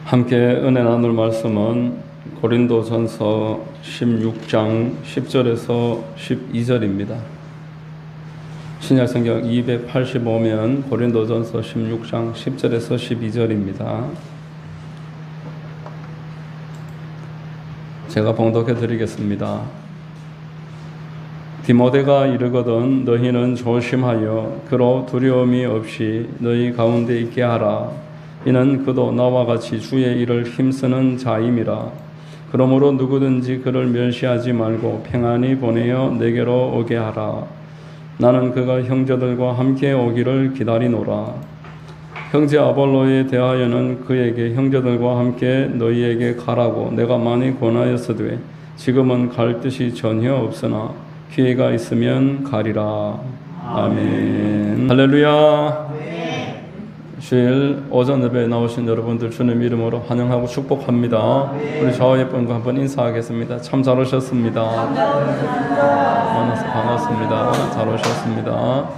함께 은혜 나눌 말씀은 고린도전서 16장 10절에서 12절입니다. 신약성경 285면 고린도전서 16장 10절에서 12절입니다. 제가 봉독해 드리겠습니다. 디모데가 이르거든 너희는 조심하여 그로 두려움이 없이 너희 가운데 있게 하라. 이는 그도 나와 같이 주의 일을 힘쓰는 자임이라. 그러므로 누구든지 그를 멸시하지 말고 평안히 보내어 내게로 오게 하라. 나는 그가 형제들과 함께 오기를 기다리노라. 형제 아볼로에 대하여는 그에게 형제들과 함께 너희에게 가라고 내가 많이 권하였으되 지금은 갈 뜻이 전혀 없으나 기회가 있으면 가리라. 아멘. 할렐루야. 주일 오전 예배에 나오신 여러분들 주님 이름으로 환영하고 축복합니다. 우리 좌우의 분과 한번 인사하겠습니다. 참 잘 오셨습니다. 만나서 반갑습니다. 잘 오셨습니다.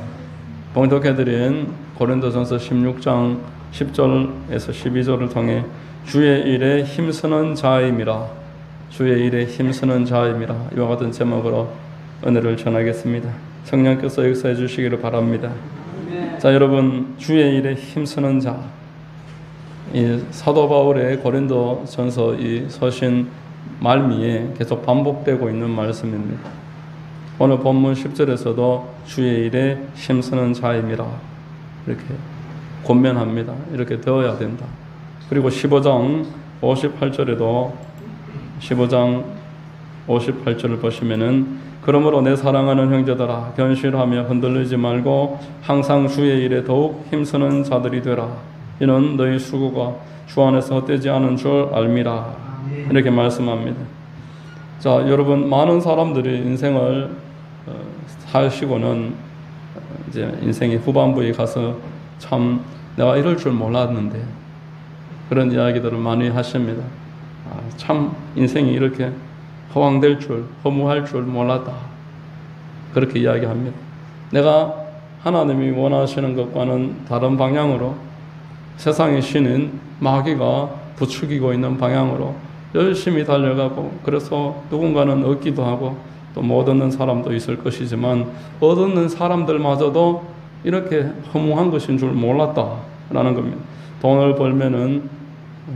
봉독해드린 고린도전서 16장 10절에서 12절을 통해 주의 일에 힘쓰는 자임이라, 주의 일에 힘쓰는 자임이라, 이와 같은 제목으로 은혜를 전하겠습니다. 성령께서 역사해 주시기를 바랍니다. 자, 여러분, 주의 일에 힘쓰는 자, 이 사도 바울의 고린도전서 이 서신 말미에 계속 반복되고 있는 말씀입니다. 오늘 본문 10절에서도 주의 일에 힘쓰는 자임이라 이렇게 권면합니다. 이렇게 되어야 된다. 그리고 15장 58절에도 15장 58절을 보시면은 그러므로 내 사랑하는 형제들아 견실하며 흔들리지 말고 항상 주의 일에 더욱 힘쓰는 자들이 되라. 이는 너희 수고가 주 안에서 헛되지 않은 줄 알미라. 이렇게 말씀합니다. 자, 여러분, 많은 사람들이 인생을 사시고는 이제 인생의 후반부에 가서 참 내가 이럴 줄 몰랐는데 그런 이야기들을 많이 하십니다. 참 인생이 이렇게 허황될 줄, 허무할 줄 몰랐다. 그렇게 이야기합니다. 내가 하나님이 원하시는 것과는 다른 방향으로 세상의 신인 마귀가 부추기고 있는 방향으로 열심히 달려가고, 그래서 누군가는 얻기도 하고 또 못 얻는 사람도 있을 것이지만 얻는 사람들마저도 이렇게 허무한 것인 줄 몰랐다라는 겁니다. 돈을 벌면은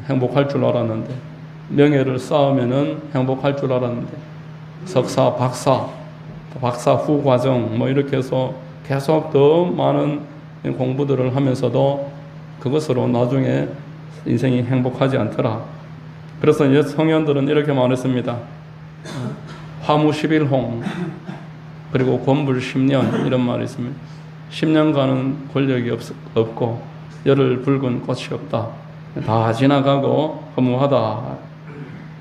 행복할 줄 알았는데, 명예를 쌓으면은 행복할 줄 알았는데, 석사, 박사 후 과정 뭐 이렇게 해서 계속 더 많은 공부들을 하면서도 그것으로 나중에 인생이 행복하지 않더라. 그래서 옛 성현들은 이렇게 말했습니다. 화무 11홍 그리고 권불 10년 이런 말이 있습니다. 10년간은 권력이 없고 열을 붉은 꽃이 없다. 다 지나가고 허무하다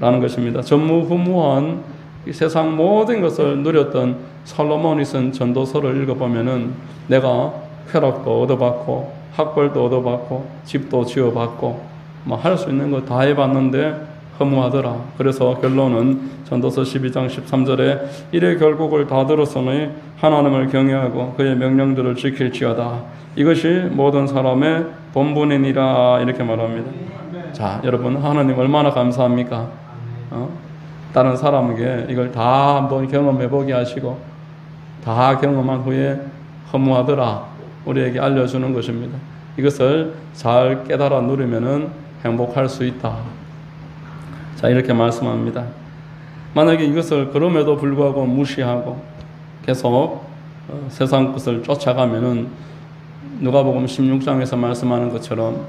라는 것입니다. 전무후무한 이 세상 모든 것을 누렸던 솔로몬이 쓴 전도서를 읽어보면은 내가 쾌락도 얻어받고 학벌도 얻어받고 집도 지어받고 뭐 할 수 있는 거 다 해봤는데 허무하더라. 그래서 결론은 전도서 12장 13절에 이래 결국을 다 들었으니 하나님을 경외하고 그의 명령들을 지킬지어다. 이것이 모든 사람의 본분이니라. 이렇게 말합니다. 자, 여러분, 하나님 얼마나 감사합니까? 다른 사람에게 이걸 다 한번 경험해 보게 하시고 다 경험한 후에 허무하더라 우리에게 알려주는 것입니다. 이것을 잘 깨달아 누리면은 행복할 수 있다. 자, 이렇게 말씀합니다. 만약에 이것을 그럼에도 불구하고 무시하고 계속 세상 것을 쫓아가면은 누가복음 16장에서 말씀하는 것처럼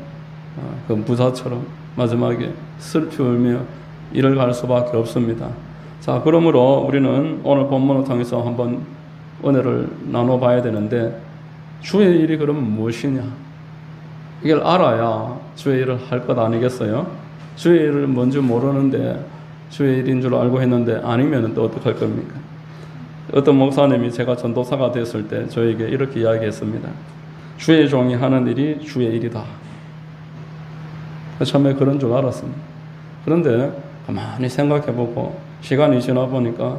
그 부자처럼 마지막에 슬피 울며 이를 갈 수밖에 없습니다. 자, 그러므로 우리는 오늘 본문을 통해서 한번 은혜를 나눠봐야 되는데, 주의 일이 그러면 무엇이냐? 이걸 알아야 주의 일을 할 것 아니겠어요? 주의 일을 뭔지 모르는데 주의 일인 줄 알고 했는데 아니면 또 어떡할 겁니까? 어떤 목사님이 제가 전도사가 됐을 때 저에게 이렇게 이야기했습니다. 주의 종이 하는 일이 주의 일이다. 처음에 그런 줄 알았습니다. 그런데 가만히 생각해보고 시간이 지나 보니까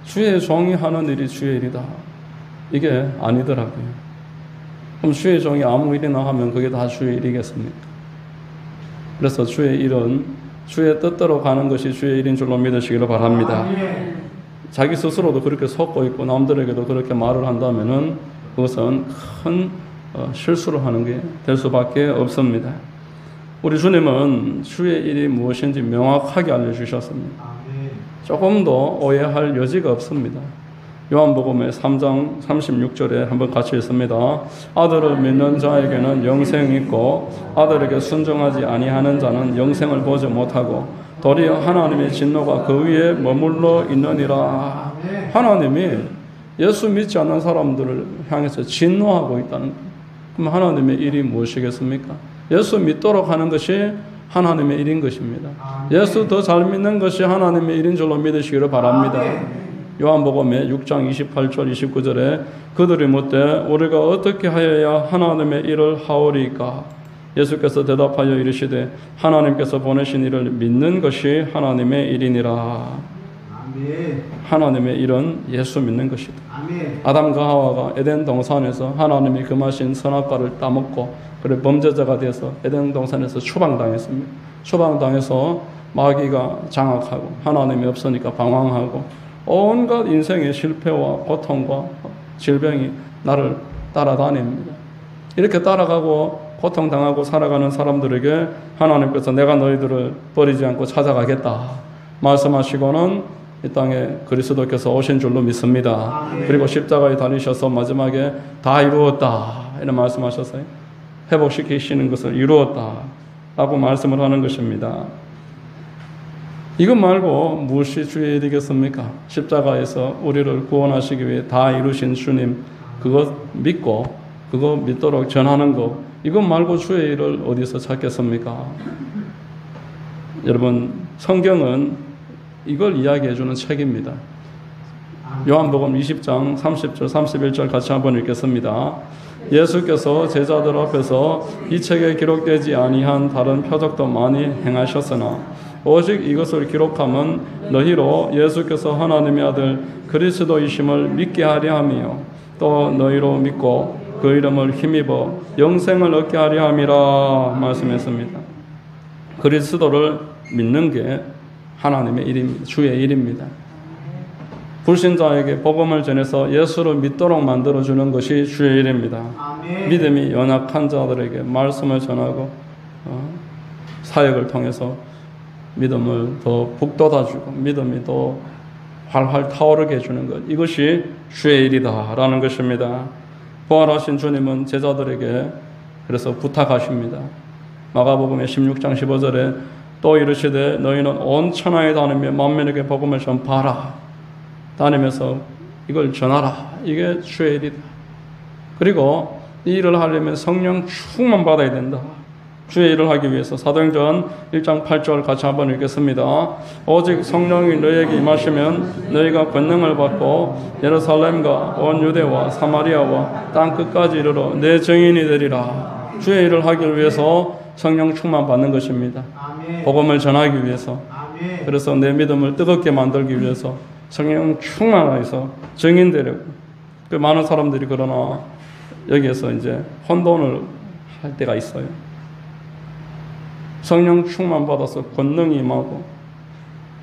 주의 종이 하는 일이 주의 일이다. 이게 아니더라고요. 그럼 주의 종이 아무 일이나 하면 그게 다 주의 일이겠습니까? 그래서 주의 일은 주의 뜻대로 가는 것이 주의 일인 줄로 믿으시기를 바랍니다. 자기 스스로도 그렇게 속고 있고 남들에게도 그렇게 말을 한다면은 그것은 큰 실수를 하는 게 될 수밖에 없습니다. 우리 주님은 주의 일이 무엇인지 명확하게 알려주셨습니다. 조금도 오해할 여지가 없습니다. 요한복음의 3장 36절에 한번 같이 읽습니다. 아들을 믿는 자에게는 영생이 있고 아들에게 순종하지 아니하는 자는 영생을 보지 못하고 도리어 하나님의 진노가 그 위에 머물러 있느니라. 하나님이 예수 믿지 않는 사람들을 향해서 진노하고 있다는 거예요. 그럼 하나님의 일이 무엇이겠습니까? 예수 믿도록 하는 것이 하나님의 일인 것입니다. 예수 더 잘 믿는 것이 하나님의 일인 줄로 믿으시기를 바랍니다. 요한복음의 6장 28절 29절에 그들이 묻되 우리가 어떻게 하여야 하나님의 일을 하오리까? 예수께서 대답하여 이르시되 하나님께서 보내신 일을 믿는 것이 하나님의 일이니라. 하나님의 일은 예수 믿는 것이다. 아담과 하와가 에덴 동산에서 하나님이 금하신 선악과를 따먹고 그래 범죄자가 되어서 에덴 동산에서 추방당했습니다. 추방당해서 마귀가 장악하고 하나님이 없으니까 방황하고 온갖 인생의 실패와 고통과 질병이 나를 따라다닙니다. 이렇게 따라가고 고통당하고 살아가는 사람들에게 하나님께서 내가 너희들을 버리지 않고 찾아가겠다 말씀하시고는 이 땅에 그리스도께서 오신 줄로 믿습니다. 그리고 십자가에 달리셔서 마지막에 다 이루었다 이런 말씀하셨어요. 회복시키시는 것을 이루었다 라고 말씀을 하는 것입니다. 이것 말고 무엇이 주의 일이겠습니까? 십자가에서 우리를 구원하시기 위해 다 이루신 주님 그것 믿고 그거 믿도록 전하는 것 이것 말고 주의 일을 어디서 찾겠습니까? 여러분 성경은 이걸 이야기해 주는 책입니다. 요한복음 20장 30절 31절 같이 한번 읽겠습니다. 예수께서 제자들 앞에서 이 책에 기록되지 아니한 다른 표적도 많이 행하셨으나 오직 이것을 기록함은 너희로 예수께서 하나님의 아들 그리스도이심을 믿게 하려 함이요 또 너희로 믿고 그 이름을 힘입어 영생을 얻게 하려 함이라 말씀했습니다. 그리스도를 믿는 게 하나님의 일입니다. 주의 일입니다. 불신자에게 복음을 전해서 예수를 믿도록 만들어주는 것이 주의 일입니다. 믿음이 연약한 자들에게 말씀을 전하고 사역을 통해서 믿음을 더 북돋아주고 믿음이 더 활활 타오르게 해주는 것 이것이 주의 일이다라는 것입니다. 부활하신 주님은 제자들에게 그래서 부탁하십니다. 마가복음의 16장 15절에 또 이르시되 너희는 온 천하에 다니며 만민에게 복음을 전파하라. 다니면서 이걸 전하라. 이게 주의 일이다. 그리고 이 일을 하려면 성령 충만 받아야 된다. 주의 일을 하기 위해서 사도행전 1장 8절 같이 한번 읽겠습니다. 오직 성령이 너희에게 임하시면 너희가 권능을 받고 예루살렘과 온 유대와 사마리아와 땅 끝까지 이르러 내 증인이 되리라. 주의 일을 하기 위해서 성령 충만 받는 것입니다. 복음을 전하기 위해서 그래서 내 믿음을 뜨겁게 만들기 위해서 성령 충만해서 증인 되려고 그 많은 사람들이 그러나 여기에서 이제 혼돈을 할 때가 있어요. 성령 충만 받아서 권능이 임하고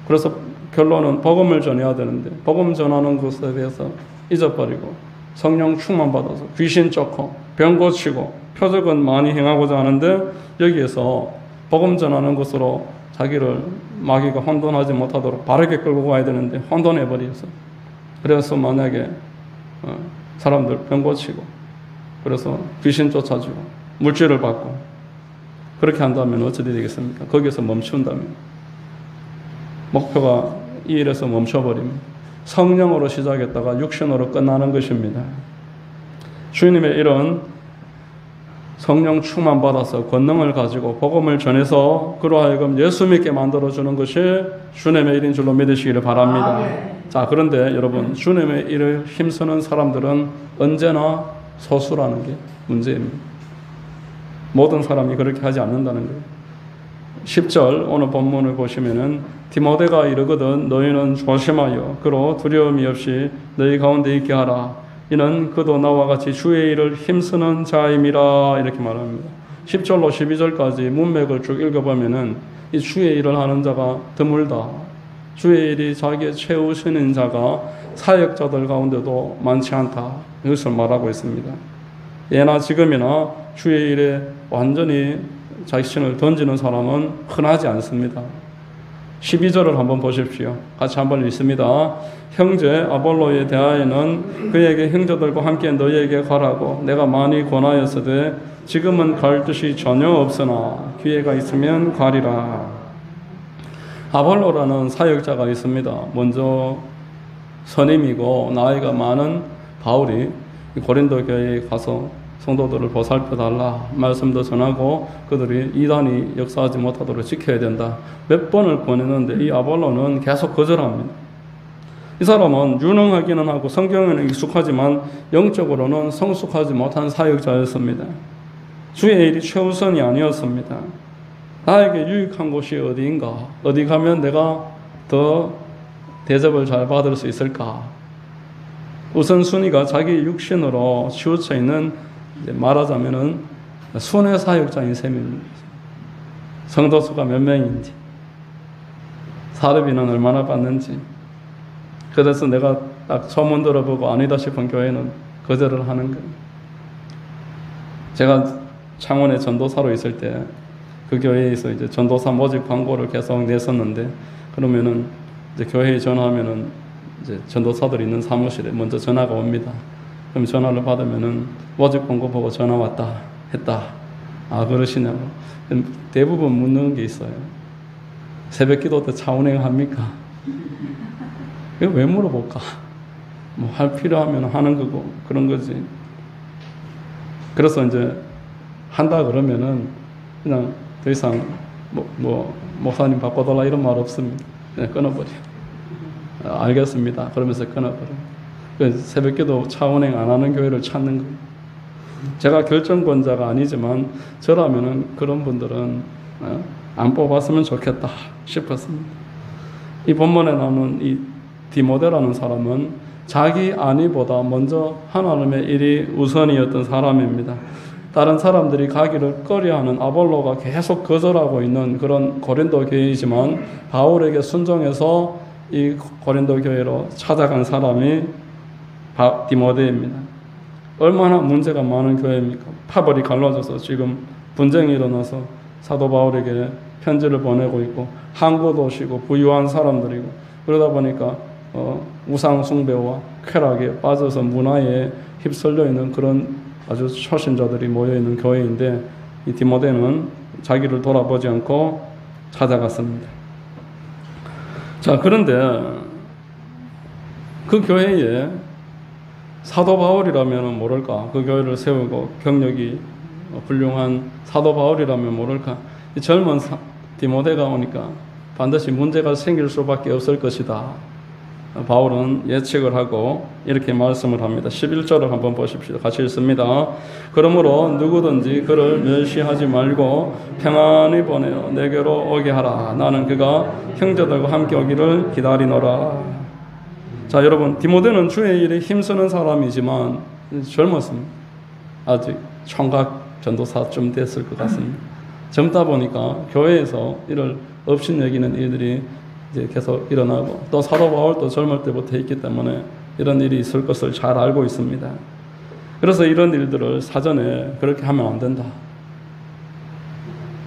그래서 결론은 복음을 전해야 되는데 복음 전하는 것에 대해서 잊어버리고 성령 충만 받아서 귀신 쫓고 병 고치고 표적은 많이 행하고자 하는데 여기에서 복음 전하는 것으로 자기를 마귀가 혼돈하지 못하도록 바르게 끌고 가야 되는데 혼돈해버려서 그래서 만약에 사람들 병 고치고 그래서 귀신 쫓아주고 물질을 받고 그렇게 한다면 어찌 되겠습니까? 거기서 멈춘다면 목표가 이 일에서 멈춰버립니다. 성령으로 시작했다가 육신으로 끝나는 것입니다. 주님의 일은 성령 충만 받아서 권능을 가지고 복음을 전해서 그로 하여금 예수 믿게 만들어주는 것이 주님의 일인 줄로 믿으시기를 바랍니다. 자, 그런데 여러분 주님의 일을 힘쓰는 사람들은 언제나 소수라는 게 문제입니다. 모든 사람이 그렇게 하지 않는다는 거예요. 10절 오늘 본문을 보시면은 디모데가 이르거든 너희는 조심하여 그로 두려움이 없이 너희 가운데 있게 하라. 이는 그도 나와 같이 주의 일을 힘쓰는 자임이라 이렇게 말합니다. 10절로 12절까지 문맥을 쭉 읽어보면은 이 주의 일을 하는 자가 드물다. 주의 일이 자기의 채우시는 자가 사역자들 가운데도 많지 않다. 이것을 말하고 있습니다. 예나 지금이나 주의 일에 완전히 자신을 던지는 사람은 흔하지 않습니다. 12절을 한번 보십시오. 같이 한번 읽습니다. 형제 아볼로에 대하여는 그에게 형제들과 함께 너희에게 가라고 내가 많이 권하였으되 지금은 갈 뜻이 전혀 없으나 기회가 있으면 가리라. 아볼로라는 사역자가 있습니다. 먼저 선임이고 나이가 많은 바울이 고린도 교회에 가서 성도들을 보살펴달라 말씀도 전하고 그들이 이단이 역사하지 못하도록 지켜야 된다. 몇 번을 권했는데 이 아볼로는 계속 거절합니다. 이 사람은 유능하기는 하고 성경에는 익숙하지만 영적으로는 성숙하지 못한 사역자였습니다. 주의 일이 최우선이 아니었습니다. 나에게 유익한 곳이 어디인가? 어디 가면 내가 더 대접을 잘 받을 수 있을까? 우선순위가 자기 육신으로 치우쳐 있는, 말하자면은 순회 사역자인 셈입니다. 성도 수가 몇 명인지, 사례비는 얼마나 받는지. 그래서 내가 딱 소문 들어보고 아니다 싶은 교회는 거절을 하는 거예요. 제가 창원에 전도사로 있을 때 그 교회에서 이제 전도사 모집 광고를 계속 냈었는데, 그러면은 이제 교회에 전화하면은 이제 전도사들이 있는 사무실에 먼저 전화가 옵니다. 그럼 전화를 받으면은 모집 광고 보고 전화 왔다 했다. 아, 그러시냐고. 대부분 묻는 게 있어요. 새벽기도 때 차 운행합니까? 이거 왜 물어볼까? 뭐 할 필요하면 하는 거고 그런 거지. 그래서 이제 한다 그러면은 그냥 더 이상 목사님 바꿔달라 이런 말 없습니다. 그냥 끊어버려. 알겠습니다. 그러면서 끊어버려. 새벽기도 차 운행 안 하는 교회를 찾는 거예요. 제가 결정권자가 아니지만 저라면은 그런 분들은 안 뽑았으면 좋겠다 싶었습니다. 이 본문에 나오는 이 디모데라는 사람은 자기 안위보다 먼저 하나님의 일이 우선이었던 사람입니다. 다른 사람들이 가기를 꺼려하는 아볼로가 계속 거절하고 있는 그런 고린도 교회이지만 바울에게 순종해서 이 고린도 교회로 찾아간 사람이 디모데입니다. 얼마나 문제가 많은 교회입니까? 파벌이 갈라져서 지금 분쟁이 일어나서 사도 바울에게 편지를 보내고 있고 항구도 오시고 부유한 사람들이고 그러다 보니까 우상 숭배와 쾌락에 빠져서 문화에 휩쓸려 있는 그런 아주 초신자들이 모여있는 교회인데 이 디모데는 자기를 돌아보지 않고 찾아갔습니다. 자, 그런데 그 교회에 사도 바울이라면 모를까? 그 교회를 세우고 경력이 훌륭한 사도 바울이라면 모를까? 이 젊은 디모데가 오니까 반드시 문제가 생길 수밖에 없을 것이다. 바울은 예측을 하고 이렇게 말씀을 합니다. 11절을 한번 보십시오. 같이 읽습니다. 그러므로 누구든지 그를 멸시하지 말고 평안히 보내어 내게로 오게 하라. 나는 그가 형제들과 함께 오기를 기다리노라. 자, 여러분, 디모데는 주의 일에 힘쓰는 사람이지만 젊었습니다. 아직 총각 전도사쯤 됐을 것 같습니다. 젊다 보니까 교회에서 이를 업신여기는 일들이 이제 계속 일어나고 또 사도 바울도 젊을 때부터 있기 때문에 이런 일이 있을 것을 잘 알고 있습니다. 그래서 이런 일들을 사전에 그렇게 하면 안 된다.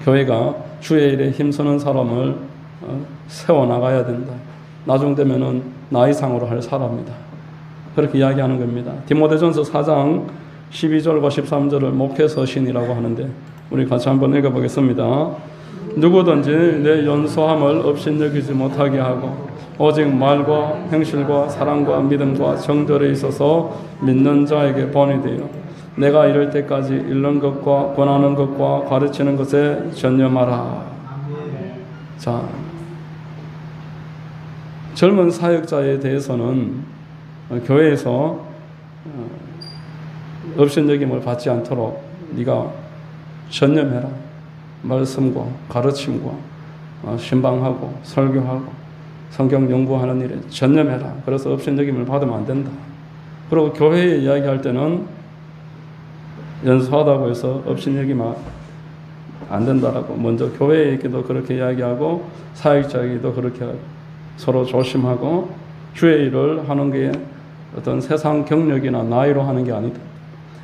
교회가 주의 일에 힘쓰는 사람을 세워나가야 된다. 나중 되면은 나이상으로 할 사람이다. 그렇게 이야기하는 겁니다. 디모데전서 4장 12절과 13절을 목회서신이라고 하는데 우리 같이 한번 읽어보겠습니다. 누구든지 내 연소함을 업신여기지 못하게 하고 오직 말과 행실과 사랑과 믿음과 정절에 있어서 믿는 자에게 본이 되어 내가 이럴 때까지 읽는 것과 권하는 것과 가르치는 것에 전념하라. 자, 젊은 사역자에 대해서는 교회에서 업신여김을 받지 않도록 네가 전념해라. 말씀과 가르침과 신방하고 설교하고 성경 연구하는 일에 전념해라. 그래서 업신여김을 받으면 안 된다. 그리고 교회에 이야기할 때는 연소하다고 해서 업신여김 안 된다라고 먼저 교회에게도 그렇게 이야기하고 사역자에게도 그렇게 서로 조심하고 주의 일을 하는 게 어떤 세상 경력이나 나이로 하는 게 아니다.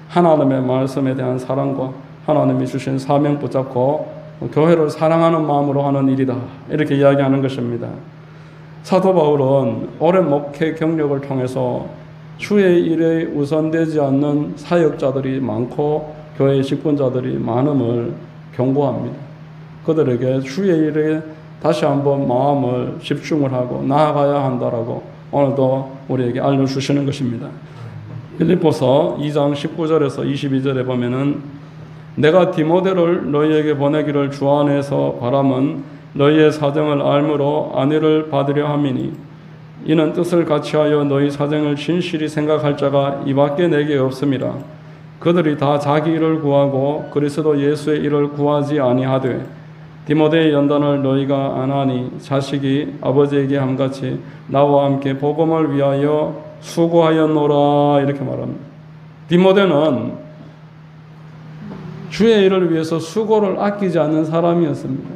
하나님의 말씀에 대한 사랑과 하나님이 주신 사명 붙잡고 교회를 사랑하는 마음으로 하는 일이다. 이렇게 이야기하는 것입니다. 사도 바울은 오랜 목회 경력을 통해서 주의 일에 우선되지 않는 사역자들이 많고 교회의 직분자들이 많음을 경고합니다. 그들에게 주의 일에 다시 한번 마음을 집중을 하고 나아가야 한다라고 오늘도 우리에게 알려주시는 것입니다. 빌립보서 2장 19절에서 22절에 보면은 내가 디모데를 너희에게 보내기를 주 안에서 바람은 너희의 사정을 알므로 안위를 받으려 함이니 이는 뜻을 같이하여 너희 사정을 진실히 생각할 자가 이밖에 내게 없음이라. 그들이 다 자기 일을 구하고 그리스도 예수의 일을 구하지 아니하되 디모데의 연단을 너희가 안 하니 자식이 아버지에게 함같이 나와 함께 복음을 위하여 수고하였노라. 이렇게 말합니다. 디모데는 주의 일을 위해서 수고를 아끼지 않는 사람이었습니다.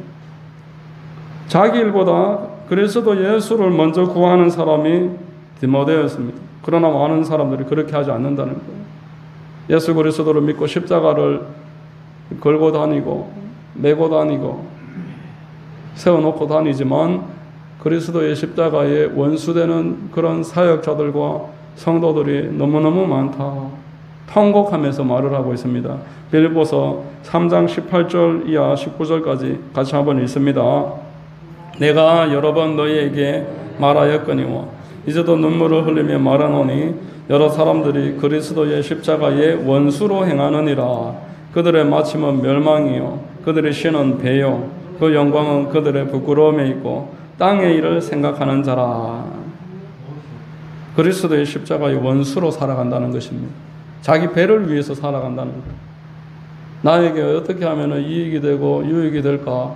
자기 일보다 그리스도 예수를 먼저 구하는 사람이 디모데였습니다. 그러나 많은 사람들이 그렇게 하지 않는다는 거예요. 예수 그리스도를 믿고 십자가를 걸고 다니고 메고 다니고 세워놓고 다니지만 그리스도의 십자가에 원수되는 그런 사역자들과 성도들이 너무너무 많다. 통곡하면서 말을 하고 있습니다. 빌립보서 3장 18절 이하 19절까지 같이 한번 읽습니다. 내가 여러 번 너희에게 말하였거니와 이제도 눈물을 흘리며 말하노니 여러 사람들이 그리스도의 십자가에 원수로 행하느니라. 그들의 마침은 멸망이요 그들의 신은 배요 그 영광은 그들의 부끄러움에 있고 땅의 일을 생각하는 자라. 그리스도의 십자가의 원수로 살아간다는 것입니다. 자기 배를 위해서 살아간다는 거예요. 나에게 어떻게 하면 이익이 되고 유익이 될까?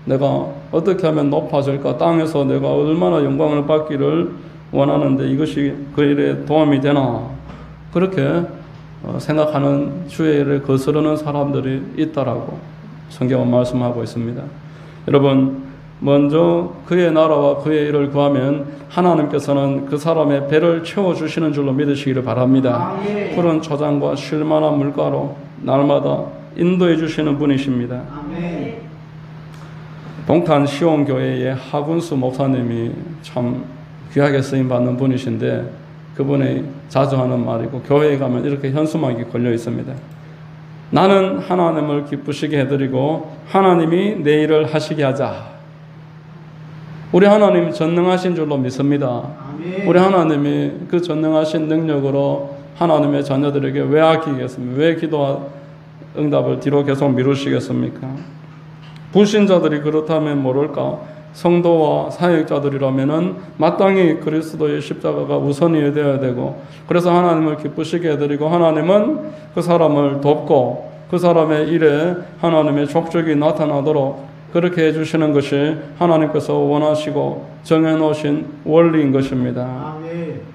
내가 어떻게 하면 높아질까? 땅에서 내가 얼마나 영광을 받기를 원하는데 이것이 그 일에 도움이 되나? 그렇게 생각하는 주의 일을 거스르는 사람들이 있다라고 성경은 말씀하고 있습니다. 여러분, 먼저 그의 나라와 그의 일을 구하면 하나님께서는 그 사람의 배를 채워주시는 줄로 믿으시기를 바랍니다. 푸른 초장과 쉴만한 물가로 날마다 인도해 주시는 분이십니다. 동탄 시온교회의 하군수 목사님이 참 귀하게 쓰임받는 분이신데 그분이 자주 하는 말이고 교회에 가면 이렇게 현수막이 걸려 있습니다. 나는 하나님을 기쁘시게 해드리고 하나님이 내 일을 하시게 하자. 우리 하나님 전능하신 줄로 믿습니다. 우리 하나님이 그 전능하신 능력으로 하나님의 자녀들에게 왜 아끼겠습니까? 왜 기도 응답을 뒤로 계속 미루시겠습니까? 불신자들이 그렇다면 모를까? 성도와 사역자들이라면은 마땅히 그리스도의 십자가가 우선이 되어야 되고 그래서 하나님을 기쁘시게 해드리고 하나님은 그 사람을 돕고 그 사람의 일에 하나님의 족적이 나타나도록 그렇게 해주시는 것이 하나님께서 원하시고 정해놓으신 원리인 것입니다.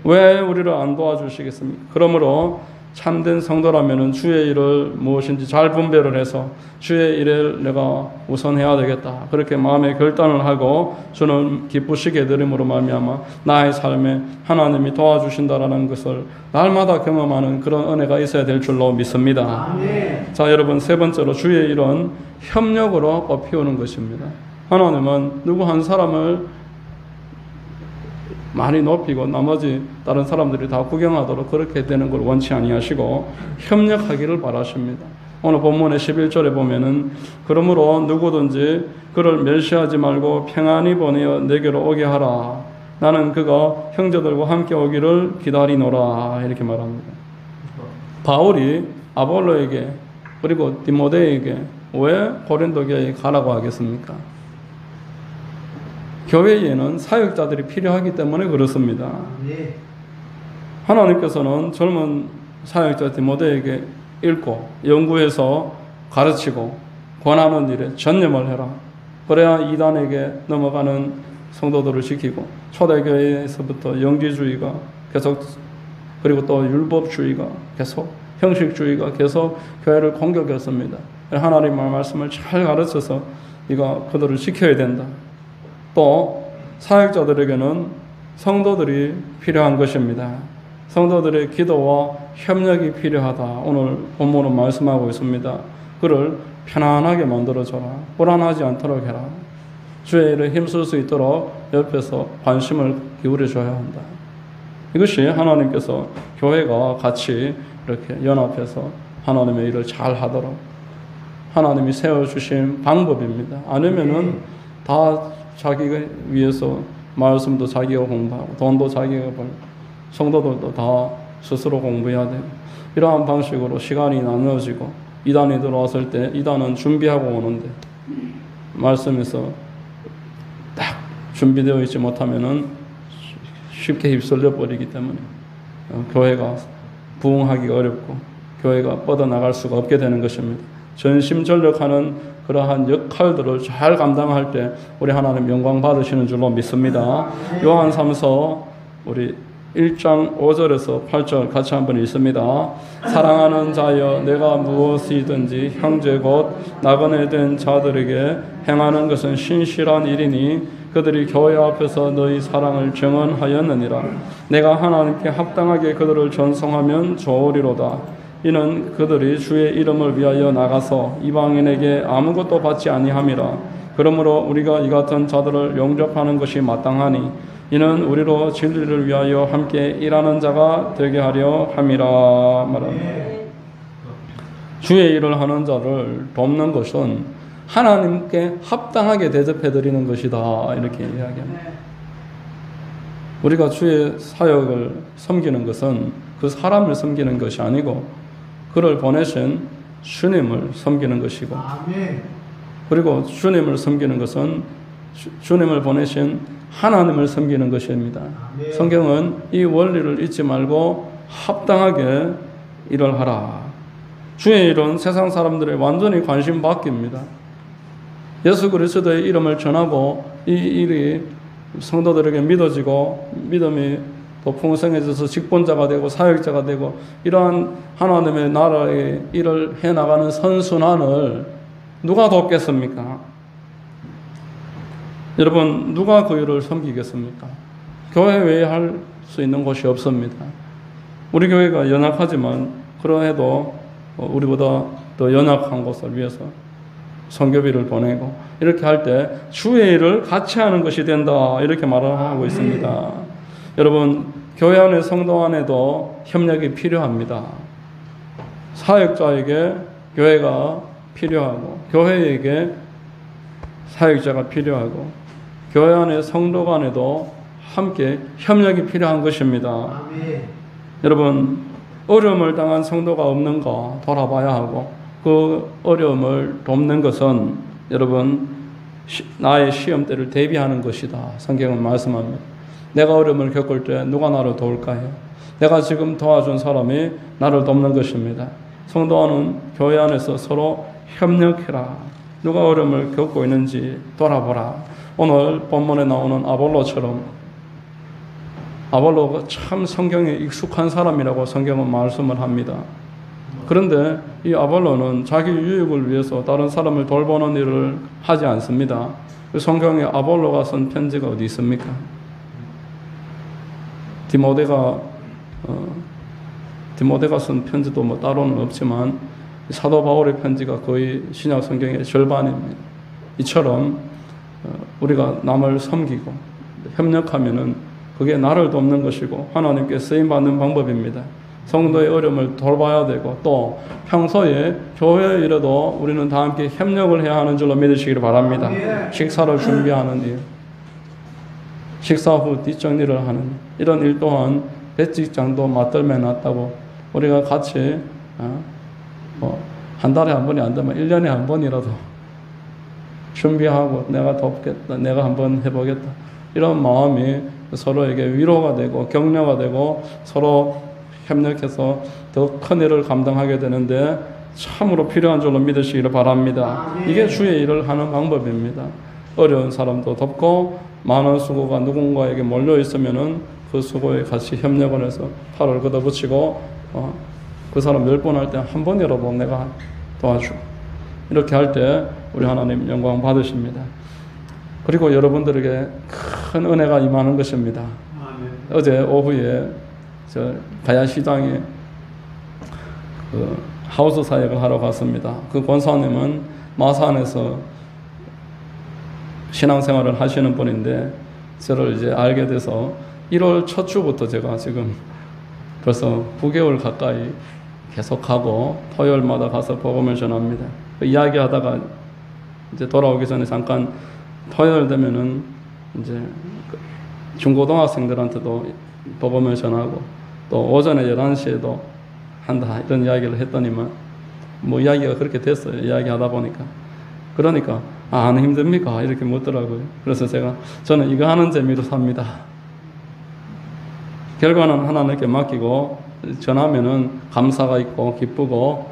왜 우리를 안 도와주시겠습니까? 그러므로 참된 성도라면 주의 일을 무엇인지 잘 분별을 해서 주의 일을 내가 우선해야 되겠다. 그렇게 마음의 결단을 하고 주는 기쁘시게 해드림으로 말미암아 나의 삶에 하나님이 도와주신다라는 것을 날마다 경험하는 그런 은혜가 있어야 될 줄로 믿습니다. 아멘. 자, 여러분, 세 번째로 주의 일은 협력으로 꽃피우는 것입니다. 하나님은 누구 한 사람을 많이 높이고 나머지 다른 사람들이 다 구경하도록 그렇게 되는 걸 원치 아니하시고 협력하기를 바라십니다. 오늘 본문의 11절에 보면은 그러므로 누구든지 그를 멸시하지 말고 평안히 보내어 내게로 오게 하라. 나는 그가 형제들과 함께 오기를 기다리노라. 이렇게 말합니다. 바울이 아볼로에게 그리고 디모데에게 왜 고린도 교회에 가라고 하겠습니까? 교회에는 사역자들이 필요하기 때문에 그렇습니다. 하나님께서는 젊은 사역자 디모데에게 읽고 연구해서 가르치고 권하는 일에 전념을 해라. 그래야 이단에게 넘어가는 성도들을 지키고 초대교회에서부터 영지주의가 계속 그리고 또 율법주의가 계속 형식주의가 계속 교회를 공격했습니다. 하나님의 말씀을 잘 가르쳐서 네가 그들을 지켜야 된다. 또 사역자들에게는 성도들이 필요한 것입니다. 성도들의 기도와 협력이 필요하다. 오늘 본문은 말씀하고 있습니다. 그를 편안하게 만들어줘라. 불안하지 않도록 해라. 주의 일에 힘쓸 수 있도록 옆에서 관심을 기울여줘야 한다. 이것이 하나님께서 교회가 같이 이렇게 연합해서 하나님의 일을 잘 하도록 하나님이 세워주신 방법입니다. 아니면은 다 자기가 위해서 말씀도 자기가 공부하고 돈도 자기가 벌고 성도들도 다 스스로 공부해야 되고 이러한 방식으로 시간이 나눠지고 이단이 들어왔을 때 이단은 준비하고 오는데 말씀에서 딱 준비되어 있지 못하면은 쉽게 휩쓸려 버리기 때문에 교회가 부흥하기가 어렵고 교회가 뻗어나갈 수가 없게 되는 것입니다. 전심전력하는 그러한 역할들을 잘 감당할 때 우리 하나님 영광 받으시는 줄로 믿습니다. 요한 3서 우리 1장 5절에서 8절 같이 한번 읽습니다. 사랑하는 자여 내가 무엇이든지 형제 곧 나그네 된 자들에게 행하는 것은 신실한 일이니 그들이 교회 앞에서 너희 사랑을 증언하였느니라. 내가 하나님께 합당하게 그들을 전송하면 좋으리로다. 이는 그들이 주의 이름을 위하여 나가서 이방인에게 아무것도 받지 아니함이라. 그러므로 우리가 이 같은 자들을 영접하는 것이 마땅하니 이는 우리로 진리를 위하여 함께 일하는 자가 되게 하려 함이라 말합니다. 주의 일을 하는 자를 돕는 것은 하나님께 합당하게 대접해드리는 것이다. 이렇게 이야기합니다. 우리가 주의 사역을 섬기는 것은 그 사람을 섬기는 것이 아니고 그를 보내신 주님을 섬기는 것이고 그리고 주님을 섬기는 것은 주님을 보내신 하나님을 섬기는 것입니다. 성경은 이 원리를 잊지 말고 합당하게 일을 하라. 주의 일은 세상 사람들의 완전히 관심 바뀝니다. 예수 그리스도의 이름을 전하고 이 일이 성도들에게 믿어지고 믿음이 더 풍성해져서 직분자가 되고 사역자가 되고 이러한 하나님의 나라의 일을 해나가는 선순환을 누가 돕겠습니까? 여러분 누가 그 일을 섬기겠습니까? 교회 외에 할 수 있는 곳이 없습니다. 우리 교회가 연약하지만 그러해도 우리보다 더 연약한 곳을 위해서 선교비를 보내고 이렇게 할 때 주의 일을 같이 하는 것이 된다 이렇게 말을 하고 있습니다. 여러분 교회 안에 성도 안에도 협력이 필요합니다. 사역자에게 교회가 필요하고 교회에게 사역자가 필요하고 교회 안에 성도 간에도 함께 협력이 필요한 것입니다. 아멘. 여러분 어려움을 당한 성도가 없는가 돌아봐야 하고 그 어려움을 돕는 것은 여러분 나의 시험대를 대비하는 것이다. 성경은 말씀합니다. 내가 어려움을 겪을 때 누가 나를 도울까요? 내가 지금 도와준 사람이 나를 돕는 것입니다. 성도는 교회 안에서 서로 협력해라. 누가 어려움을 겪고 있는지 돌아보라. 오늘 본문에 나오는 아볼로처럼 아볼로가 참 성경에 익숙한 사람이라고 성경은 말씀을 합니다. 그런데 이 아볼로는 자기 유익을 위해서 다른 사람을 돌보는 일을 하지 않습니다. 성경에 아볼로가 쓴 편지가 어디 있습니까? 디모데가 쓴 편지도 뭐 따로는 없지만 사도 바울의 편지가 거의 신약 성경의 절반입니다. 이처럼 우리가 남을 섬기고 협력하면은 그게 나를 돕는 것이고 하나님께 쓰임받는 방법입니다. 성도의 어려움을 돌봐야 되고 또 평소에 교회 일에도 우리는 다 함께 협력을 해야 하는 줄로 믿으시기를 바랍니다. 식사를 준비하는 일, 식사 후 뒷정리를 하는 이런 일 또한 배직장도 맞들매 놨다고 우리가 같이 한 달에 한 번이 안 되면 1년에 한 번이라도 준비하고 내가 돕겠다, 내가 한번 해보겠다 이런 마음이 서로에게 위로가 되고 격려가 되고 서로 협력해서 더 큰 일을 감당하게 되는데 참으로 필요한 줄로 믿으시기를 바랍니다. 이게 주의 일을 하는 방법입니다. 어려운 사람도 돕고 많은 수고가 누군가에게 몰려 있으면은 그 수고에 같이 협력을 해서 팔을 걷어붙이고 그 사람 몇 번 할 때 한 번이라도 내가 도와주고 이렇게 할 때 우리 하나님 영광 받으십니다. 그리고 여러분들에게 큰 은혜가 임하는 것입니다. 어제 오후에 저 가야시장에 그 하우스 사역을 하러 갔습니다. 그 권사님은 마산에서 신앙생활을 하시는 분인데 저를 이제 알게 돼서 1월 첫 주부터 제가 지금 벌써 9개월 가까이 계속하고 토요일마다 가서 복음을 전합니다. 그 이야기하다가 이제 돌아오기 전에 잠깐 토요일 되면은 이제 중고등학생들한테도 복음을 전하고 또 오전에 11시에도 한다 이런 이야기를 했더니만 뭐 이야기가 그렇게 됐어요. 이야기하다 보니까. 그러니까 안 힘듭니까? 이렇게 묻더라고요. 그래서 저는 이거 하는 재미로 삽니다. 결과는 하나님께 맡기고 전하면은 감사가 있고 기쁘고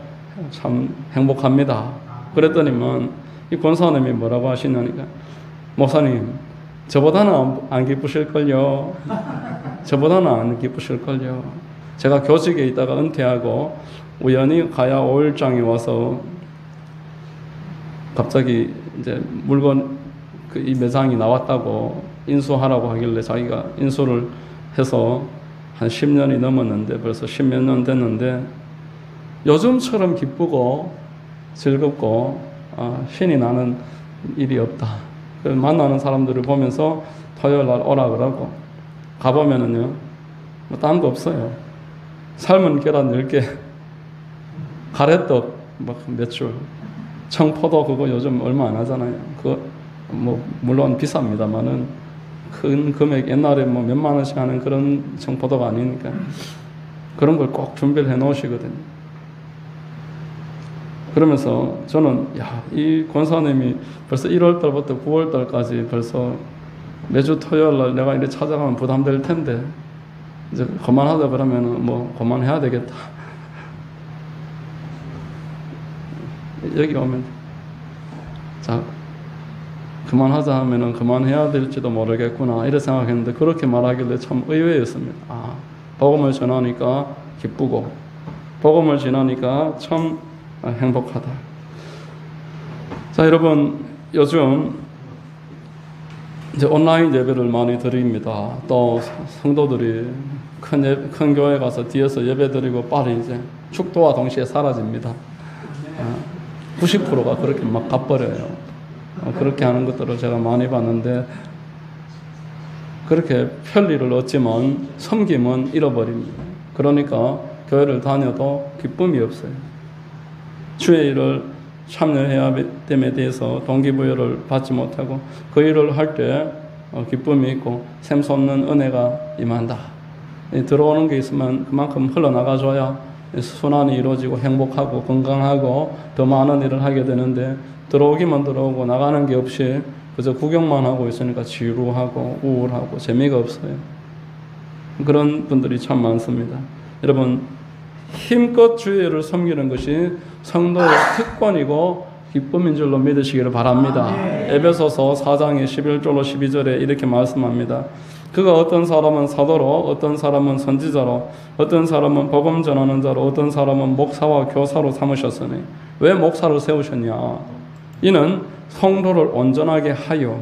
참 행복합니다. 그랬더니만 이 권사님이 뭐라고 하시냐니까 목사님 저보다는 안 기쁘실걸요. 저보다는 안 기쁘실걸요. 제가 교직에 있다가 은퇴하고 우연히 가야 5일장에 와서 갑자기 이제 물건 이 매장이 나왔다고 인수하라고 하길래 자기가 인수를 해서 한 10년이 넘었는데 벌써 10몇 년 됐는데 요즘처럼 기쁘고 즐겁고 신이 나는 일이 없다. 만나는 사람들을 보면서 토요일 날 오라 그러고 가보면은요 뭐 딴 거 없어요. 삶은 계란 10개, 가래떡 막 몇 줄, 청포도 그거 요즘 얼마 안 하잖아요. 그거 뭐 물론 비쌉니다만은 큰 금액 옛날에 뭐 몇만 원씩 하는 그런 청포도가 아니니까 그런 걸 꼭 준비를 해 놓으시거든요. 그러면서 저는 이 권사님이 벌써 1월 달부터 9월 달까지 벌써 매주 토요일 날 내가 이렇게 찾아가면 부담될 텐데 이제 그만하자 그러면은 뭐 그만해야 되겠다. 여기 오면 자 그만하자 하면은 그만해야 될지도 모르겠구나 이렇게 생각했는데 그렇게 말하길래 참 의외였습니다. 복음을 전하니까 기쁘고 복음을 전하니까 참 행복하다. 자, 여러분 요즘 이제 온라인 예배를 많이 드립니다. 또 성도들이 큰 교회 가서 뒤에서 예배 드리고 빨리 이제 축도와 동시에 사라집니다. 90%가 그렇게 막 가버려요. 그렇게 하는 것들을 제가 많이 봤는데 그렇게 편리를 얻지만 섬김은 잃어버립니다. 그러니까 교회를 다녀도 기쁨이 없어요. 주의 일을 참여해야 됨에 대해서 동기부여를 받지 못하고 그 일을 할 때 기쁨이 있고 샘솟는 은혜가 임한다. 들어오는 게 있으면 그만큼 흘러나가줘야 순환이 이루어지고 행복하고 건강하고 더 많은 일을 하게 되는데 들어오기만 들어오고 나가는 게 없이 그저 구경만 하고 있으니까 지루하고 우울하고 재미가 없어요. 그런 분들이 참 많습니다. 여러분 힘껏 주의 일을 섬기는 것이 성도의 특권이고 기쁨인 줄로 믿으시기를 바랍니다. 에베소서 4장의 11절로 12절에 이렇게 말씀합니다. 그가 어떤 사람은 사도로, 어떤 사람은 선지자로, 어떤 사람은 복음 전하는 자로, 어떤 사람은 목사와 교사로 삼으셨으니 왜 목사를 세우셨냐? 이는 성도를 온전하게 하여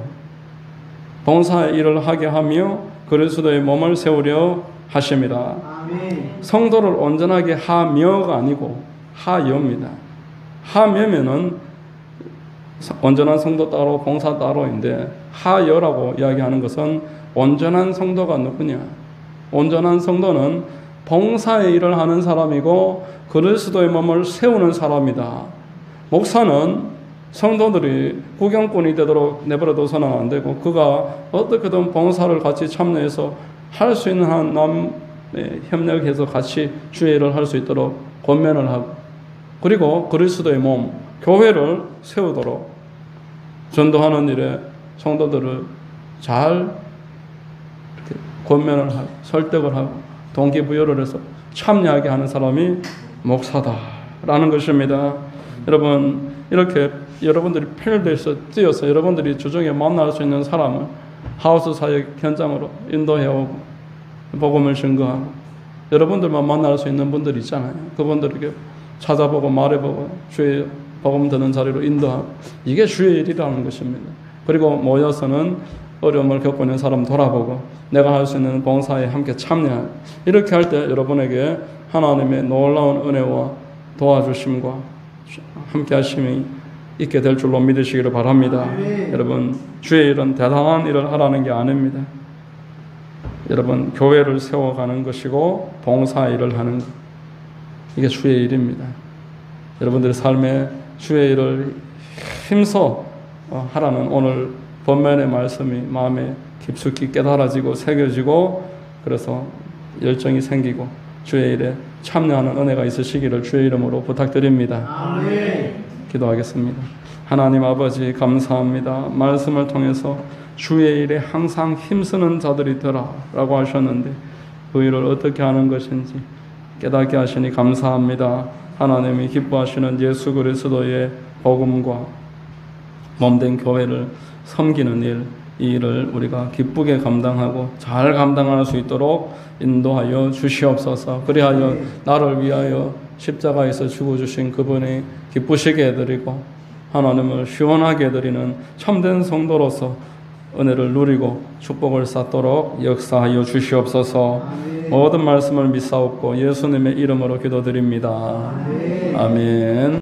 봉사의 일을 하게 하며 그리스도의 몸을 세우려 하심이라. 성도를 온전하게 하며가 아니고 하여입니다. 하며면은 온전한 성도 따로 봉사 따로인데 하여라고 이야기하는 것은 온전한 성도가 누구냐? 온전한 성도는 봉사의 일을 하는 사람이고 그리스도의 몸을 세우는 사람이다. 목사는 성도들이 구경꾼이 되도록 내버려둬서는 안 되고 그가 어떻게든 봉사를 같이 참여해서 할 수 있는 한 남에 협력해서 같이 주의 일을 할 수 있도록 권면을 하고 그리고 그리스도의 몸, 교회를 세우도록 전도하는 일에 성도들을 잘 이렇게 권면을 하고 설득을 하고 동기부여를 해서 참여하게 하는 사람이 목사다라는 것입니다. 여러분 이렇게 여러분들이 필드에서 뛰어서 여러분들이 주중에 만날 수 있는 사람을 하우스 사역 현장으로 인도해오고 복음을 증거하고 여러분들만 만날 수 있는 분들이 있잖아요. 그분들에게 찾아보고 말해보고 주의 복음 듣는 자리로 인도하고, 이게 주의 일이라는 것입니다. 그리고 모여서는 어려움을 겪고 있는 사람 돌아보고 내가 할 수 있는 봉사에 함께 참여하고, 이렇게 할 때 여러분에게 하나님의 놀라운 은혜와 도와주심과 함께 하심이 있게 될 줄로 믿으시기를 바랍니다. 여러분, 주의 일은 대단한 일을 하라는 게 아닙니다. 여러분, 교회를 세워가는 것이고 봉사 일을 하는 것, 이게 주의 일입니다. 여러분들의 삶에 주의 일을 힘써 하라는 오늘 본문의 말씀이 마음에 깊숙이 깨달아지고 새겨지고, 그래서 열정이 생기고 주의 일에 참여하는 은혜가 있으시기를 주의 이름으로 부탁드립니다. 아멘. 기도하겠습니다. 하나님 아버지, 감사합니다. 말씀을 통해서 주의 일에 항상 힘쓰는 자들이 되라 라고 하셨는데 그 일을 어떻게 하는 것인지 깨닫게 하시니 감사합니다. 하나님이 기뻐하시는 예수 그리스도의 복음과 몸된 교회를 섬기는 일, 이 일을 우리가 기쁘게 감당하고 잘 감당할 수 있도록 인도하여 주시옵소서. 그리하여 나를 위하여 십자가에서 죽어주신 그분이 기쁘시게 해드리고 하나님을 시원하게 해드리는 참된 성도로서 은혜를 누리고 축복을 쌓도록 역사하여 주시옵소서. 모든 말씀을 믿사옵고 예수님의 이름으로 기도드립니다. 아멘.